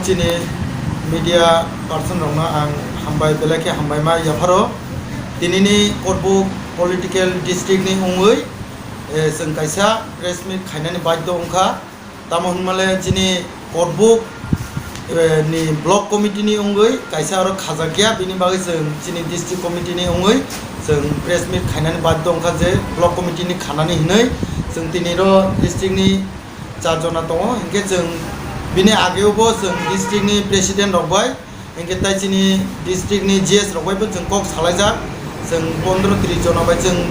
chini media person rongna ang hambai belake hambai ma yafaro tinini korbu political district ni ungui seng kaisa press meet khainani baiddo ongkha tamo hunmale chini korbu ni block committee ni ungui kaisa aro khajakya bini bagi seng chini district committee ni ungui seng press meet khainani baiddo ongkha je block committee ni khanani hinai seng tiniro district ni charjona tongo hingke seng bini ageubo seng district ni president rokbai hingke tai chini district ni GS rokbai bo seng kok salaijak seng 15-30 jona bai seng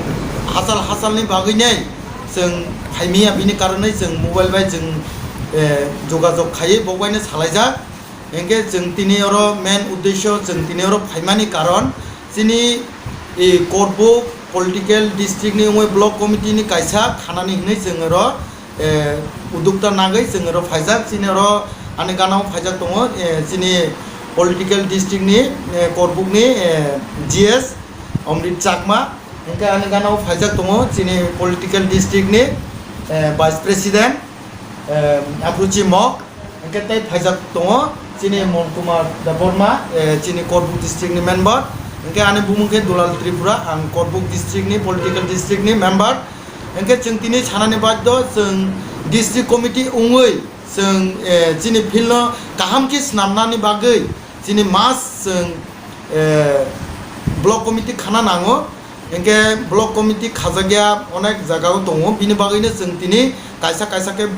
hasal ni bagui nei seng phaimia bini karonai seng mobile bai seng jogajog khai bogbaine salaijak hingke seng tini oro main uddesho seng tini oro phaimani karon chini korbu political district ni ungoi block committee ni kaisa khanani hinai seng oro udukta nagai seng oro phaijak chini oro ani ganao phaijak tongo chini political district ni korbuk ni GS Amrit Chakma hingke ani ganao phaijak tongo chini political district ni vice president Apruchi Mok hingke tai phaijak tongo chini Monkumar Deborma chini korbuk district ni member hingke ani bumungke Dulal Tripura ang korbuk district ni political district ni member hingke जों tini sanani baddo जों district committee ungui जों chini philno kaham ki snamnani bagui chini mas जों block committee khana nango hingke block committee khajagya onek jagao tongo bini bagine जों tini kaisa ke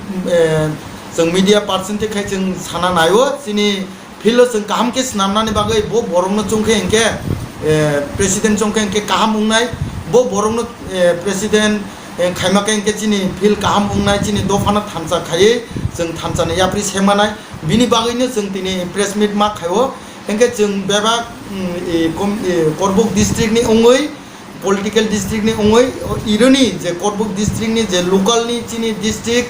जों media person te khai जों sana nayo chini philo जों kaham ki snamnani bagui bo borongno chungkhe hingke president chungkhe hingke kaham ungnai bo borongno president खाइमाके इनके चिनी fill काम उंगनाय चिनी दफाना थामसा खाये जों थामसाने याप्रि सेमानाय बिनि बागैनो जों दिनै प्रेस मिट मा खायो इनके जों बेबा करबुक डिस्ट्रिक्ट नि उंगै पलिटिकल डिस्ट्रिक्ट नि उंगै इरोनि जे करबुक डिस्ट्रिक्ट नि जे लोकल नि चिनी डिस्ट्रिक्ट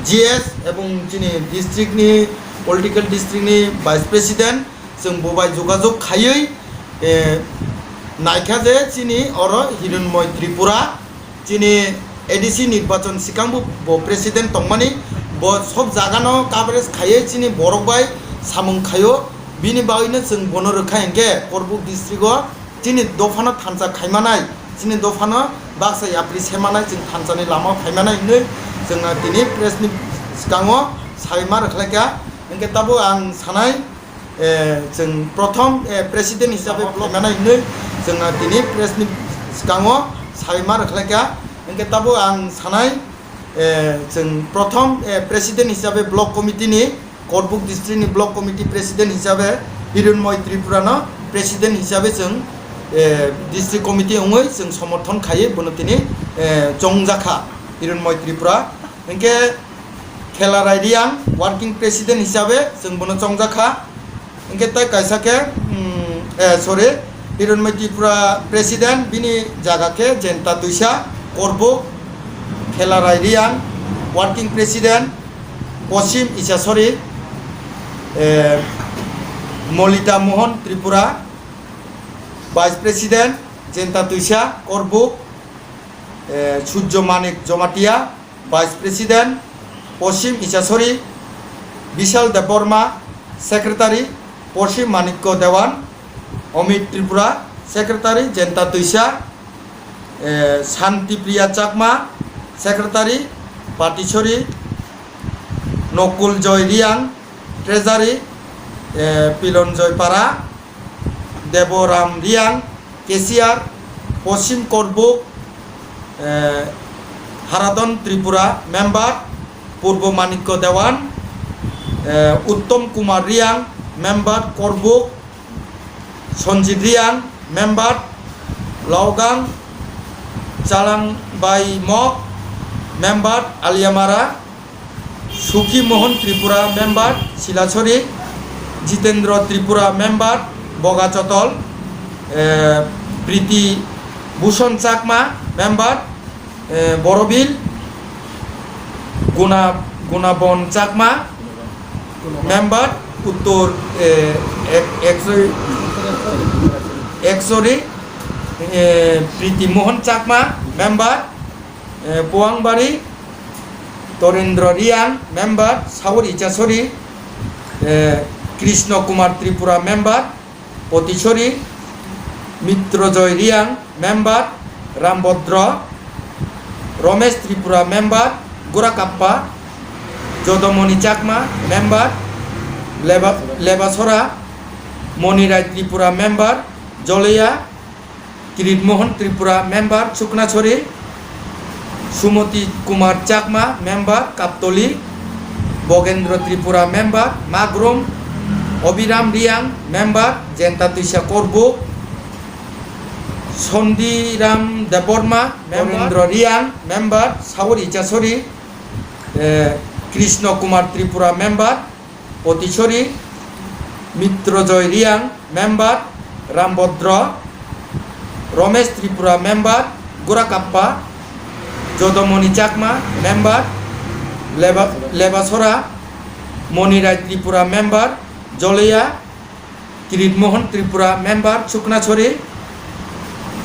जीएस एवं चिनी डिस्ट्रिक्ट नि पलिटिकल डिस्ट्रिक्ट नि वाइस प्रेसिडेंट जों बबाय जगाजग खायै नायखा जे चिनी अर हिरण्मय Tripura chini ADC nirbachon sikangbo bo president tongmani bo sob jagano coverage khaye chini borok bai samung khayo bini baine जों bono rokha hingke korbuk district o chini dofano thamsa khaimanai chini dofano baksa yapri semanai जों thamsani lama khaimanai hinui जोंना tini press ni sikango saima rokhlaika hingke tabo ang sanai जों prothom president hisabe khaimanai hinui जोंना tini press ni sikango Saima रखलायका इनके तबो आं सानाय जों प्रथम प्रेसिडेंट हिसाबै ब्लक कमिटी नि करबुक डिस्ट्रिक्ट नि ब्लक कमिटी प्रेसिडेंट हिसाबै हिरण्मय त्रिपुरानो प्रेसिडेंट हिसाबै जों डिस्ट्रिक्ट कमिटी उङै जों समर्थन खायो बनतिनि जंजाखा हिरण्मय त्रिपुरा इनके खेला रायरियां वर्किंग प्रेसिडेंट हिसाबै जों बनो जंजाखा इनके ताय कायसाके सरि हिरण्मय त्रिपुरा प्रेसिडेंट बिनी जागाके जेंता तुइसा कोरबुक खेला रायरियां वर्किंग प्रेसिडेंट पश्चिम इसासरी मलिता मोहन त्रिपुरा वाइस प्रेसिडेंट जेंता तुइसा कोरबुक सूर्य मानिक जमातिया वाइस प्रेसिडेंट पश्चिम इसासरी विशाल देबबर्मा सेक्रेटारी पश्चिम मानिक्य देवान अमित त्रिपुरा सेक्रेटारी जेंता तुइसा शांति प्रिया चाकमा सेक्रेटारी पाटिछरी नकुल जय रियां ट्रेजारी पिलनजय पारा देवराम रियां केसियार पश्चिम करबुक हारादन त्रिपुरा मेम्बर पूर्व मानिक्य देवान उत्तम कुमार रियां member करबुक Sonjit Riang member Laugang Chalang Bai Mok member Aliamara Suki Mohan Tripura member Silachori Jitendra Tripura member Bogachotol Priti Bhushon Chakma member Borobil Gunabon Chakma member Uttor Exori Priti Mohan Chakma member Puangbari Torendra Riang member Saur Ichasori Krishna Kumar Tripura member Patichhari, Mitrajoy Riang member Ramabhadra, Ramesh Tripura member Gorakappa, Jadamani Chakma member Lebachhara, Maniray Tripura member Jalaiya, Kiritmohan Tripura member Suknachhari, Sumati Kumar Chakma member Kaptali, Bagendra Tripura member Magrum, Abiram Riang member Jentatuisa Karbook, Sandiram Debbarma member Riang member Saur Ichachhari, Krishna Kumar Tripura member Patichhari, Mitrajoy Riang member Ramabhadra, Ramesh Tripura member Gorakappa, Jadamani Chakma member Lebachhara, Maniray Tripura member Jalaiya, Kiritmohan Tripura member Suknachhari,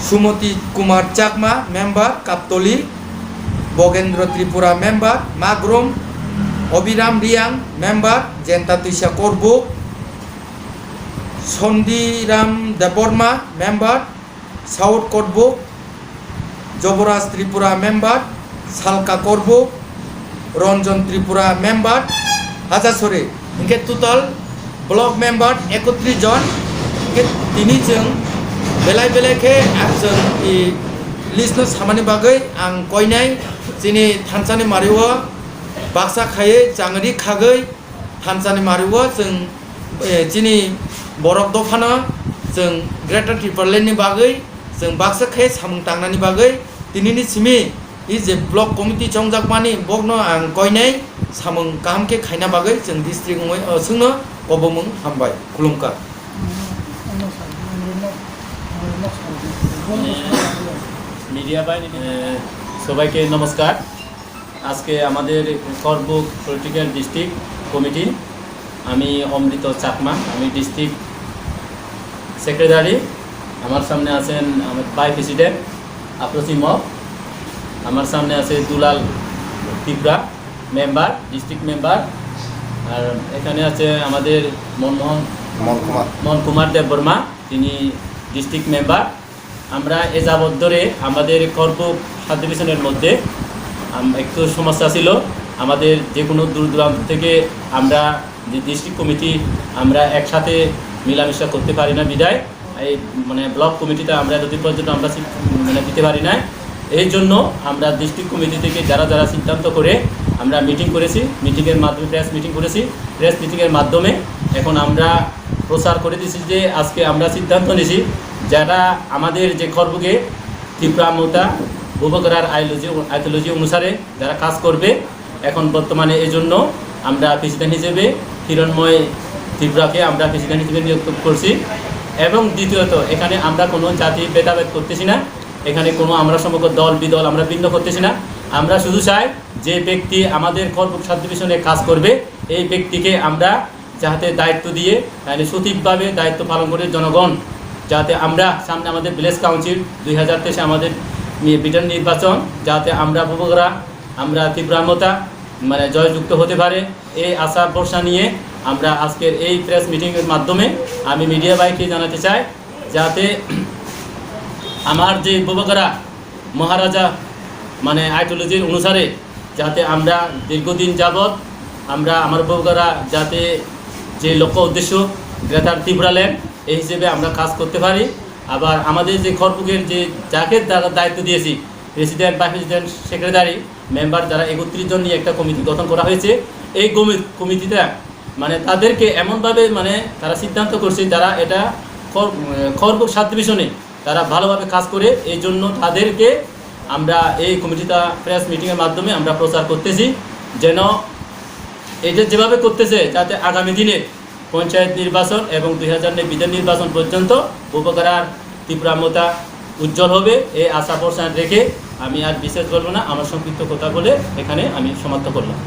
Sumati Kumar Chakma member Kaptali, Bagendra Tripura member Magrum, Abiram Riang member Jentatuisa Karbook, Sandiram Debbarma member south Karbook, Jubraj Tripura member Salka Karbook, Ranjan Tripura member Hajachhari. इनके total block member 31 जन दिनै जों बेलाय बेलायखे जों लिस्टनो सामानि बागै आं कयनाय जोंनि थानसानि मारिवो बाक्सा खायै जांगरि खागै थानसानि मारिवो जों जोंनि बरफ दफानो जों ग्रेटर ट्रिपलेन्डनि बागै जों बाक्सा खायै सामुं तांनानि बागै दिनैनि सिमि जे ब्लक कमिटि चंजाकमानि बकनो आं कयनाय सामुं गाहामखे खायना बागै जों डिस्ट्रिक्ट जोंनो कबमुं हामबाय खुलुमकार। মিডিয়া বাই সবাইকে নমস্কার। আজকে আমাদের করবুক পলিটিক্যাল ডিস্ট্রিক্ট কমিটি, আমি অমৃত চাকমা, আমি ডিস্ট্রিক্ট সেক্রেটারি। আমার সামনে আছেন আমার ভাইস প্রেসিডেন্ট আপ্রসিম, আমার সামনে আছে দুলাল ত্রিপুরা মেম্বার ডিস্ট্রিক্ট মেম্বার, আর এখানে আছে আমাদের মন কুমার দেববর্মা, তিনি ডিস্ট্রিক্ট মেম্বার। আমরা এ যাবৎ ধরে আমাদের করবুক সাব ডিভিশনের মধ্যে একটু সমস্যা ছিল। আমাদের যে কোনো দূর দূরান্ত থেকে আমরা যে ডিস্ট্রিক্ট কমিটি আমরা একসাথে মিলামিশা করতে পারি না বিদায় এই মানে ব্লক কমিটিতে আমরা যদি পর্যন্ত আমরা দিতে পারি না। এই জন্য আমরা ডিস্ট্রিক্ট কমিটি থেকে যারা যারা সিদ্ধান্ত করে আমরা মিটিং করেছি, মিটিংয়ের মাধ্যমে প্রেস মিটিং করেছি, প্রেস মিটিংয়ের মাধ্যমে এখন আমরা প্রচার করে দিয়েছি যে আজকে আমরা সিদ্ধান্ত নিয়েছি যারা আমাদের যে করবুকে ত্রিপুরা মোতা বুবকরার আইডিওলজি অনুসারে যারা কাজ করবে এখন বর্তমানে এই জন্য আমরা প্রেসিডেন্ট হিসেবে হিরণময় ত্রিপুরাকে আমরা প্রেসিডেন্ট হিসেবে নিযুক্ত করছি। এবং দ্বিতীয়ত এখানে আমরা কোনো জাতি ভেদাভেদ করতেছি না, এখানে কোনো আমরা সম্পর্ক দল বিদল আমরা ভিন্ন করতেছি না। আমরা শুধু চাই যে ব্যক্তি আমাদের করবুক সাব ডিভিশনে কাজ করবে এই ব্যক্তিকে আমরা যাতে দায়িত্ব দিয়ে তাহলে সঠিকভাবে দায়িত্ব পালন করে জনগণ যাতে আমরা সামনে আমাদের ভিলেজ কাউন্সিল 2023 আমাদের বিধান নির্বাচন যাতে আমরা বুবকরা আমরা ত্রিপুরামতা মানে জয়যুক্ত হতে পারে এই আশা ভরসা নিয়ে আমরা আজকের এই প্রেস মিটিংয়ের মাধ্যমে আমি মিডিয়া ভাইকে জানাতে চাই যাতে আমার যে বুবকরা মহারাজা মানে আইডিওলজির অনুসারে যাতে আমরা দীর্ঘদিন যাবৎ আমরা আমার বুবকরা যাতে যে লক্ষ্য উদ্দেশ্য গ্রেটার ত্রিপুরাল্যান্ড এই হিসেবে আমরা কাজ করতে পারি। আবার আমাদের যে করবুকের যে যাকে দায়িত্ব দিয়েছি প্রেসিডেন্ট বা প্রেসিডেন্ট সেক্রেটারি মেম্বার যারা 31 জন নিয়ে একটা কমিটি গঠন করা হয়েছে, এই কমিটিটা মানে তাদেরকে এমনভাবে মানে তারা সিদ্ধান্ত করছে যারা এটা করবুক সাব ডিভিশনে তারা ভালোভাবে কাজ করে, এই জন্য তাদেরকে আমরা এই কমিটিটা প্রেস মিটিংয়ের মাধ্যমে আমরা প্রচার করতেছি যেন এটা যেভাবে করতেছে যাতে আগামী দিনে পঞ্চায়েত নির্বাচন এবং 2009 বিধান নির্বাচন পর্যন্ত বুবকরার ত্রিপুরামতা উজ্জ্বল হবে এই আশা ভরসা রেখে আমি আর বিশেষ বলবো না, আমার সংক্ষিপ্ত কথা বলে এখানে আমি সমাপ্ত করলাম।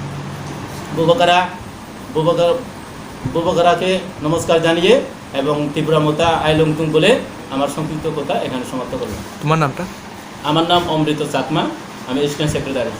বুবকরাকে নমস্কার জানিয়ে এবং ত্রিপুরামতা আইলংতুং বলে আমার সংক্ষিপ্ত কথা এখানে সমাপ্ত করলাম। তোমার নামটা? আমার নাম অমৃত চাকমা, আমি অ্যাসিস্ট্যান্ট সেক্রেটারি।